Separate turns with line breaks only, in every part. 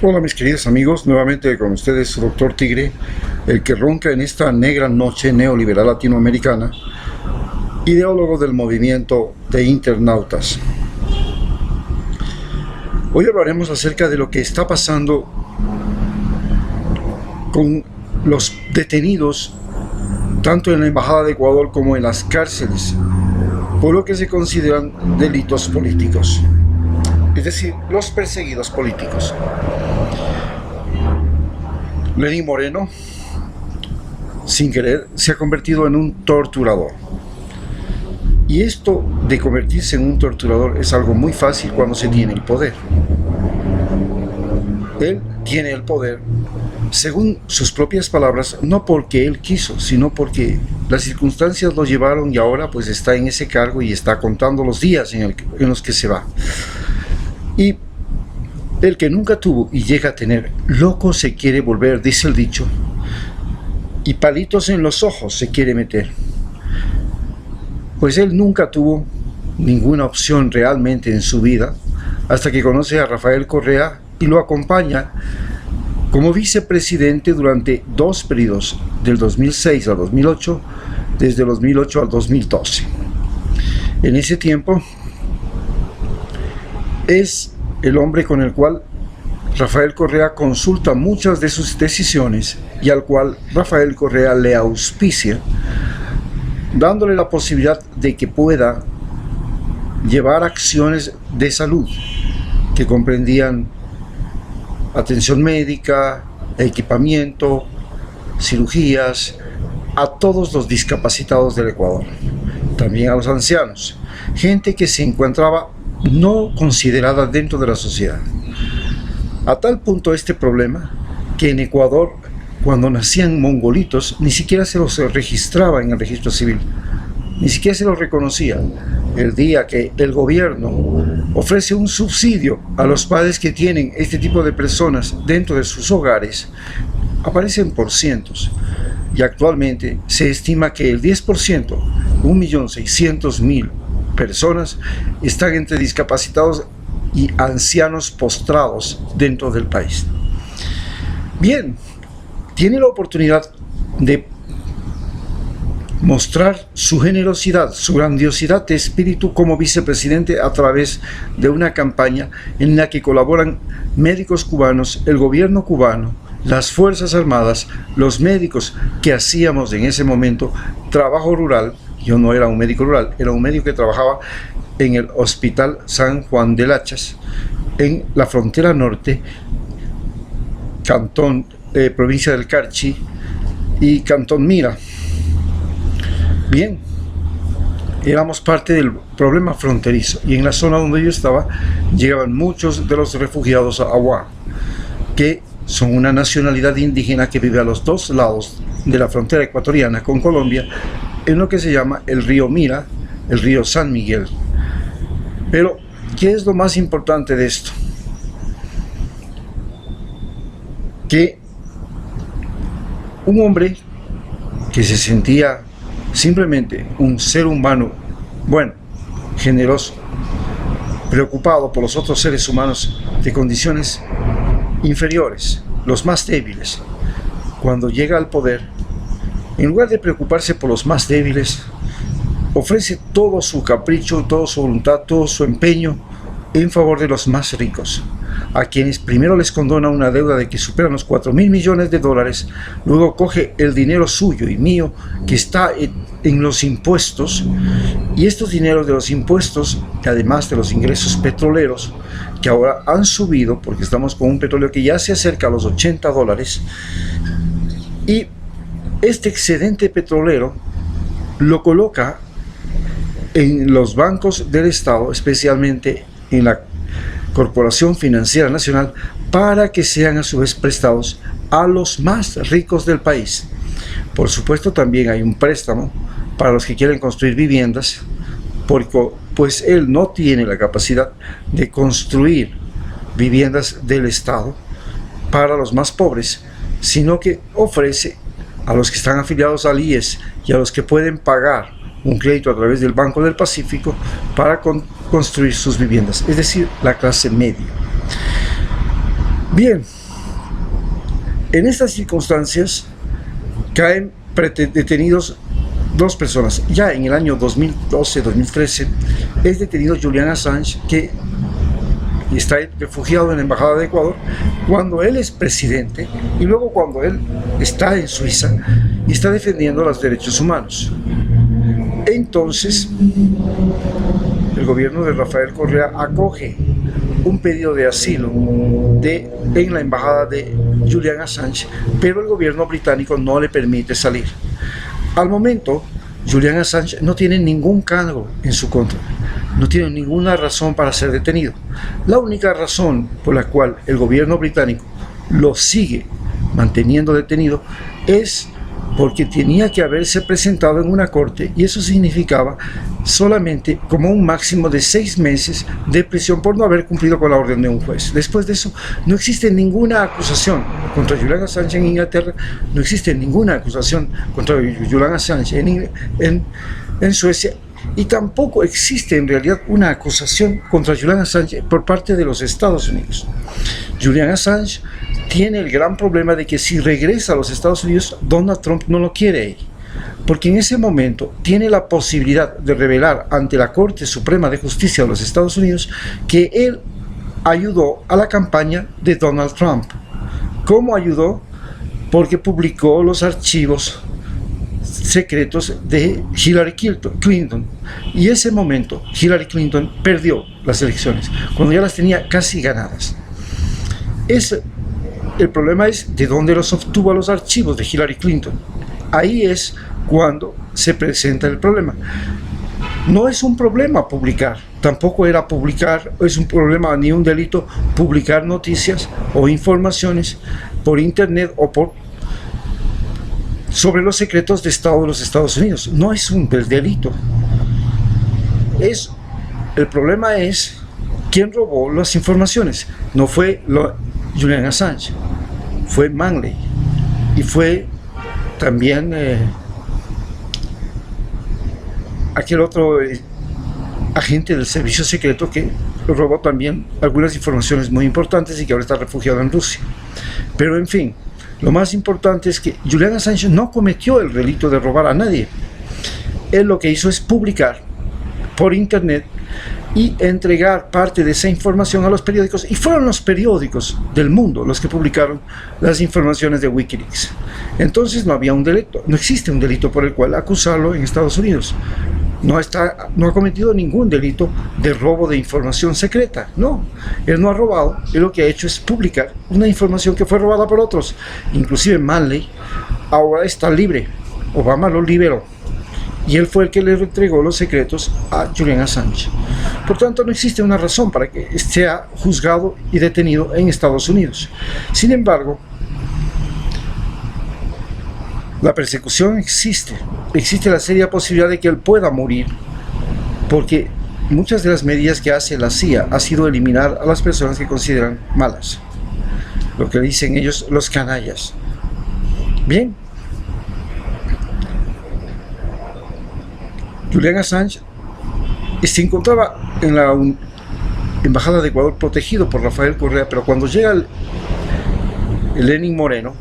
Hola mis queridos amigos, nuevamente con ustedes su Dr. Tigre, el que ronca en esta negra noche neoliberal latinoamericana, ideólogo del movimiento de internautas. Hoy hablaremos acerca de lo que está pasando con los detenidos, tanto en la Embajada de Ecuador como en las cárceles, por lo que se consideran delitos políticos, es decir, los perseguidos políticos. Lenín Moreno, sin querer, se ha convertido en un torturador. Y esto de convertirse en un torturador es algo muy fácil cuando se tiene el poder. Él tiene el poder, según sus propias palabras, no porque él quiso, sino porque las circunstancias lo llevaron y ahora pues está en ese cargo y está contando los días en los que se va. Y el que nunca tuvo y llega a tener, loco se quiere volver, dice el dicho, y palitos en los ojos se quiere meter. Pues él nunca tuvo ninguna opción realmente en su vida, hasta que conoce a Rafael Correa y lo acompaña como vicepresidente durante 2 periodos, del 2006 al 2008, desde el 2008 al 2012. En ese tiempo es el hombre con el cual Rafael Correa consulta muchas de sus decisiones y al cual Rafael Correa le auspicia, dándole la posibilidad de que pueda llevar acciones de salud que comprendían atención médica, equipamiento, cirugías, a todos los discapacitados del Ecuador, también a los ancianos, gente que se encontraba no considerada dentro de la sociedad. A tal punto este problema que en Ecuador, cuando nacían mongolitos, ni siquiera se los registraba en el registro civil, ni siquiera se los reconocía. El día que el gobierno ofrece un subsidio a los padres que tienen este tipo de personas dentro de sus hogares, aparecen por cientos, y actualmente se estima que el 10%, 1.600.000 personas, están entre discapacitados y ancianos postrados dentro del país. Bien, tiene la oportunidad de mostrar su generosidad, su grandiosidad de espíritu como vicepresidente a través de una campaña en la que colaboran médicos cubanos, el gobierno cubano, las Fuerzas Armadas, los médicos que hacíamos en ese momento trabajo rural. Yo no era un médico rural, era un médico que trabajaba en el Hospital San Juan de Lachas, en la frontera norte, cantón, provincia del Carchi y cantón Mira. Bien, éramos parte del problema fronterizo, y en la zona donde yo estaba llegaban muchos de los refugiados a Agua, que son una nacionalidad indígena que vive a los dos lados de la frontera ecuatoriana con Colombia, en lo que se llama el río Mira, el río San Miguel. Pero, ¿qué es lo más importante de esto? Que un hombre que se sentía simplemente un ser humano bueno, generoso, preocupado por los otros seres humanos de condiciones inferiores, los más débiles, cuando llega al poder, en lugar de preocuparse por los más débiles, ofrece todo su capricho, toda su voluntad, todo su empeño en favor de los más ricos, a quienes primero les condona una deuda de que superan los 4.000 millones de dólares, luego coge el dinero suyo y mío que está en los impuestos, y estos dineros de los impuestos, además de los ingresos petroleros, que ahora han subido porque estamos con un petróleo que ya se acerca a los 80 dólares, y este excedente petrolero lo coloca en los bancos del Estado, especialmente en la Corporación Financiera Nacional, para que sean a su vez prestados a los más ricos del país. Por supuesto, también hay un préstamo para los que quieren construir viviendas, porque pues él no tiene la capacidad de construir viviendas del Estado para los más pobres, sino que ofrece a los que están afiliados al IES y a los que pueden pagar un crédito a través del Banco del Pacífico para construir sus viviendas, es decir, la clase media. Bien, En estas circunstancias caen detenidos dos personas. Ya en el año 2012-2013 es detenido Julian Assange, que está refugiado en la Embajada de Ecuador, cuando él es presidente y luego cuando él está en Suiza y está defendiendo los derechos humanos. Entonces, el gobierno de Rafael Correa acoge un pedido de asilo en la embajada de Julian Assange, pero el gobierno británico no le permite salir. Al momento, Julian Assange no tiene ningún cargo en su contra, no tiene ninguna razón para ser detenido. La única razón por la cual el gobierno británico lo sigue manteniendo detenido es porque tenía que haberse presentado en una corte, y eso significaba solamente como un máximo de 6 meses de prisión por no haber cumplido con la orden de un juez. Después de eso, no existe ninguna acusación contra Julian Assange en Inglaterra, no existe ninguna acusación contra Julian Assange en Suecia, y tampoco existe en realidad una acusación contra Julian Assange por parte de los Estados Unidos. Julian Assange tiene el gran problema de que si regresa a los Estados Unidos, Donald Trump no lo quiere, porque en ese momento tiene la posibilidad de revelar ante la Corte Suprema de Justicia de los Estados Unidos que él ayudó a la campaña de Donald Trump. ¿Cómo ayudó? Porque publicó los archivos secretos de Hillary Clinton, y en ese momento Hillary Clinton perdió las elecciones cuando ya las tenía casi ganadas. El problema es de dónde los obtuvo los archivos de Hillary Clinton. Ahí es cuando se presenta el problema. No es un problema publicar, tampoco era publicar, es un problema ni un delito publicar noticias o informaciones por internet o sobre los secretos de Estado de los Estados Unidos. No es un delito. El problema es quién robó las informaciones. No fue Julian Assange, fue Manley, y fue también aquel otro agente del servicio secreto que robó también algunas informaciones muy importantes y que ahora está refugiado en Rusia. Pero en fin, lo más importante es que Julian Assange no cometió el delito de robar a nadie. Él lo que hizo es publicar por internet y entregar parte de esa información a los periódicos, y fueron los periódicos del mundo los que publicaron las informaciones de Wikileaks. Entonces no había un delito, no existe un delito por el cual acusarlo en Estados Unidos. No ha cometido ningún delito de robo de información secreta, no. Él no ha robado, él lo que ha hecho es publicar una información que fue robada por otros. Inclusive Manley ahora está libre, Obama lo liberó, y él fue el que le entregó los secretos a Julian Assange. Por tanto, no existe una razón para que sea juzgado y detenido en Estados Unidos. Sin embargo, la persecución existe la seria posibilidad de que él pueda morir, porque muchas de las medidas que hace la CIA ha sido eliminar a las personas que consideran malas, lo que dicen ellos los canallas. Bien, Julian Assange se encontraba en la Embajada de Ecuador protegido por Rafael Correa, pero cuando llega el Lenín Moreno,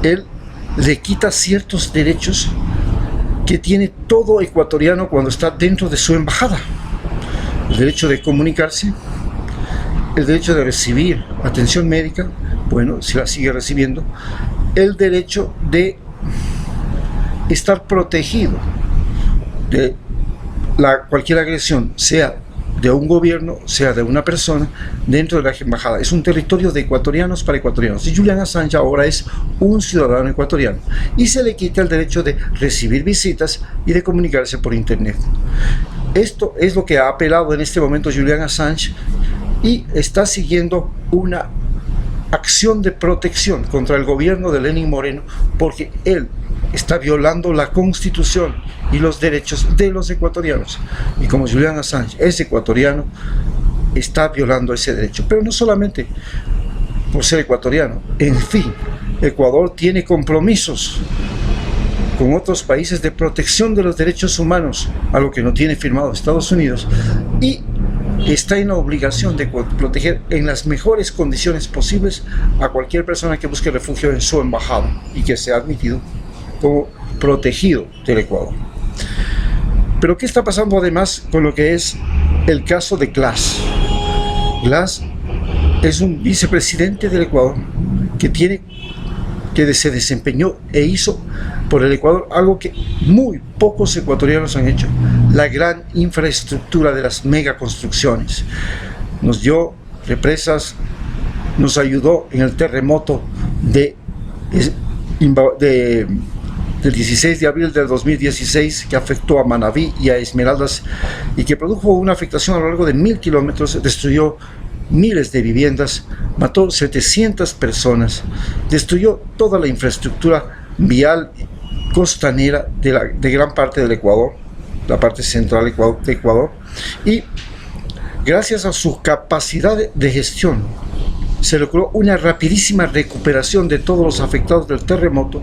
él le quita ciertos derechos que tiene todo ecuatoriano cuando está dentro de su embajada. El derecho de comunicarse, el derecho de recibir atención médica, bueno, si la sigue recibiendo, el derecho de estar protegido de cualquier agresión, sea de un gobierno, sea de una persona, dentro de la embajada. Es un territorio de ecuatorianos para ecuatorianos. Y Julian Assange ahora es un ciudadano ecuatoriano. Y se le quita el derecho de recibir visitas y de comunicarse por internet. Esto es lo que ha apelado en este momento Julian Assange, y está siguiendo una acción de protección contra el gobierno de Lenín Moreno, porque él está violando la Constitución y los derechos de los ecuatorianos, y como Julian Assange es ecuatoriano, está violando ese derecho. Pero no solamente por ser ecuatoriano, en fin, Ecuador tiene compromisos con otros países de protección de los derechos humanos, algo que no tiene firmado Estados Unidos, y está en la obligación de proteger en las mejores condiciones posibles a cualquier persona que busque refugio en su embajada y que sea admitido como protegido del Ecuador. Pero ¿qué está pasando además con lo que es el caso de Glass? Glass es un vicepresidente del Ecuador que se desempeñó e hizo por el Ecuador algo que muy pocos ecuatorianos han hecho: la gran infraestructura de las megaconstrucciones. Nos dio represas, nos ayudó en el terremoto del 16 de abril del 2016 que afectó a Manabí y a Esmeraldas y que produjo una afectación a lo largo de 1000 kilómetros, destruyó miles de viviendas, mató 700 personas, destruyó toda la infraestructura vial costanera de gran parte del Ecuador, la parte central de Ecuador, y gracias a su capacidad de gestión se logró una rapidísima recuperación de todos los afectados del terremoto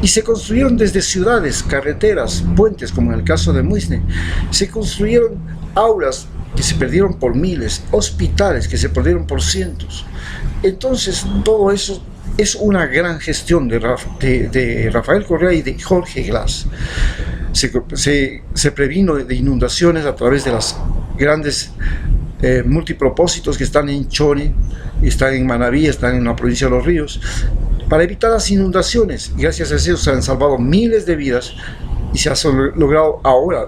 y se construyeron desde ciudades, carreteras, puentes, como en el caso de Muisne. Se construyeron aulas que se perdieron por miles, hospitales que se perdieron por cientos. Entonces todo eso es una gran gestión de Rafael Correa y de Jorge Glass. Se previno de inundaciones a través de las grandes multipropósitos que están en Chone, están en Manabí, están en la provincia de Los Ríos, para evitar las inundaciones. Gracias a eso se han salvado miles de vidas y se ha logrado ahora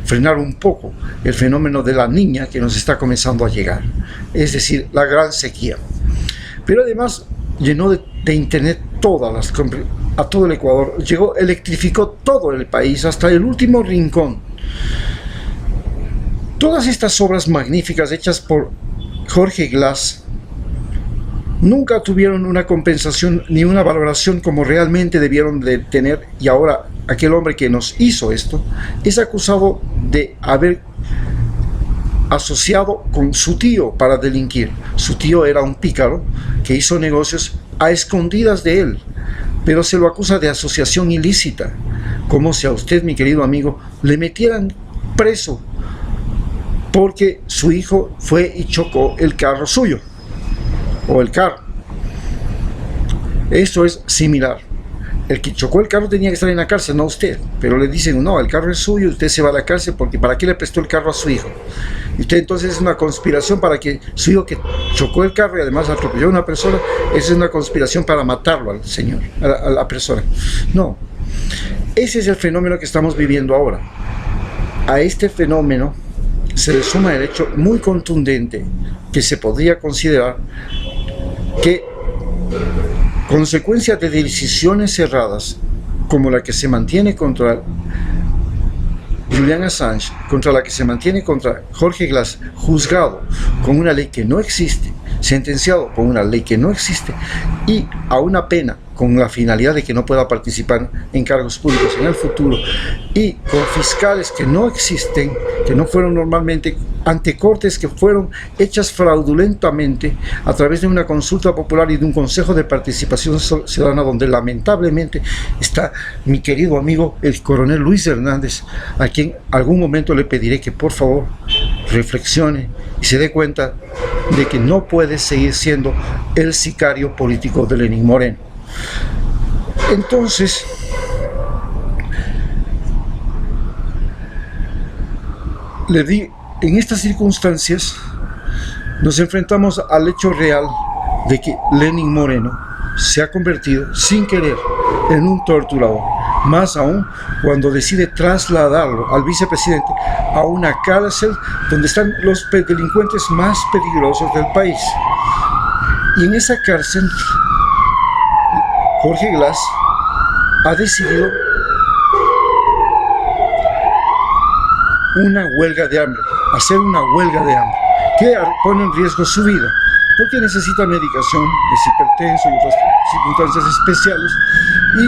frenar un poco el fenómeno de la niña que nos está comenzando a llegar, es decir, la gran sequía. Pero además llenó de internet a todo el Ecuador, electrificó todo el país hasta el último rincón. Todas estas obras magníficas hechas por Jorge Glass nunca tuvieron una compensación ni una valoración como realmente debieron de tener, y ahora aquel hombre que nos hizo esto es acusado de haber asociado con su tío para delinquir. Su tío era un pícaro que hizo negocios a escondidas de él, pero se lo acusa de asociación ilícita, como si a usted, mi querido amigo, le metieran preso porque su hijo fue y chocó el carro suyo, o el carro. Esto es similar. El que chocó el carro tenía que estar en la cárcel, no usted, pero le dicen, no, el carro es suyo, usted se va a la cárcel porque ¿para qué le prestó el carro a su hijo? Y usted entonces es una conspiración para que su hijo, que chocó el carro y además atropelló a una persona, esa es una conspiración para matarlo al señor, a la persona. No, ese es el fenómeno que estamos viviendo ahora. A este fenómeno se le suma el hecho muy contundente que se podría considerar que consecuencia de decisiones cerradas como la que se mantiene contra Julian Assange, contra la que se mantiene contra Jorge Glass, juzgado con una ley que no existe, sentenciado con una ley que no existe y a una pena con la finalidad de que no pueda participar en cargos públicos en el futuro, y con fiscales que no existen, que no fueron normalmente, ante cortes que fueron hechas fraudulentamente a través de una consulta popular y de un consejo de participación ciudadana, donde lamentablemente está mi querido amigo el coronel Luis Hernández, a quien algún momento le pediré que por favor reflexione y se dé cuenta de que no puede seguir siendo el sicario político de Lenín Moreno. Entonces, en estas circunstancias nos enfrentamos al hecho real de que Lenín Moreno se ha convertido sin querer en un torturador, más aún cuando decide trasladarlo al vicepresidente a una cárcel donde están los delincuentes más peligrosos del país. Y en esa cárcel Jorge Glass ha decidido una huelga de hambre, hacer una huelga de hambre, que pone en riesgo su vida, porque necesita medicación, es hipertenso y otras circunstancias especiales, y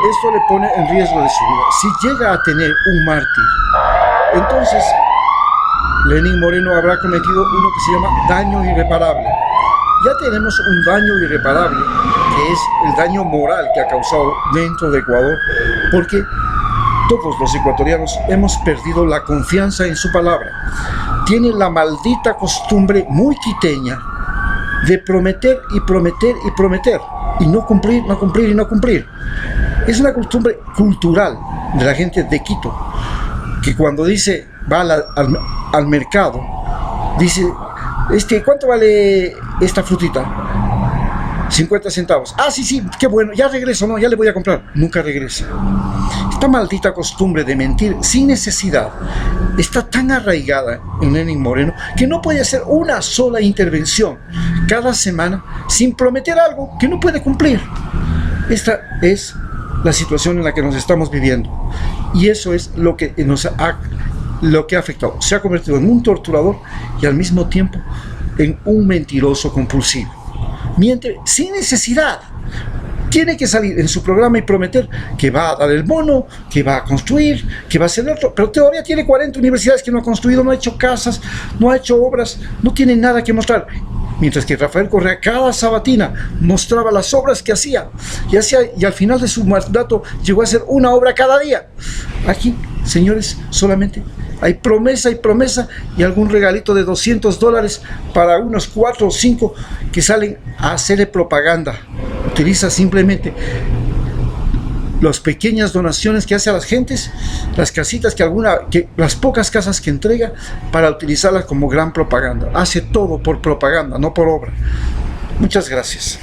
esto le pone en riesgo de su vida. Si llega a tener un mártir, entonces Lenín Moreno habrá cometido uno que se llama daño irreparable. Ya tenemos un daño irreparable, que es el daño moral que ha causado dentro de Ecuador, porque todos los ecuatorianos hemos perdido la confianza en su palabra. Tiene la maldita costumbre muy quiteña de prometer y prometer y prometer, y no cumplir, no cumplir y no cumplir. Es una costumbre cultural de la gente de Quito, que cuando dice, va al mercado, dice, ¿cuánto vale esta frutita? 50 centavos. Ah, sí, qué bueno, ya regreso, no, ya le voy a comprar. Nunca regresa. Esta maldita costumbre de mentir sin necesidad está tan arraigada en Lenín Moreno que no puede hacer una sola intervención cada semana sin prometer algo que no puede cumplir. Esta es la situación en la que nos estamos viviendo, y eso es lo que ha afectado. Se ha convertido en un torturador y al mismo tiempo en un mentiroso compulsivo. Miente sin necesidad. Tiene que salir en su programa y prometer que va a dar el bono, que va a construir, que va a hacer otro, pero todavía tiene 40 universidades que no ha construido, no ha hecho casas, no ha hecho obras, no tiene nada que mostrar. Mientras que Rafael Correa cada sabatina mostraba las obras que hacía, y al final de su mandato llegó a hacer una obra cada día. Aquí, señores, solamente hay promesa y promesa, y algún regalito de $200 para unos 4 o 5 que salen a hacerle propaganda. Utiliza simplemente las pequeñas donaciones que hace a las gentes, las casitas las pocas casas que entrega, para utilizarlas como gran propaganda. Hace todo por propaganda, no por obra. Muchas gracias.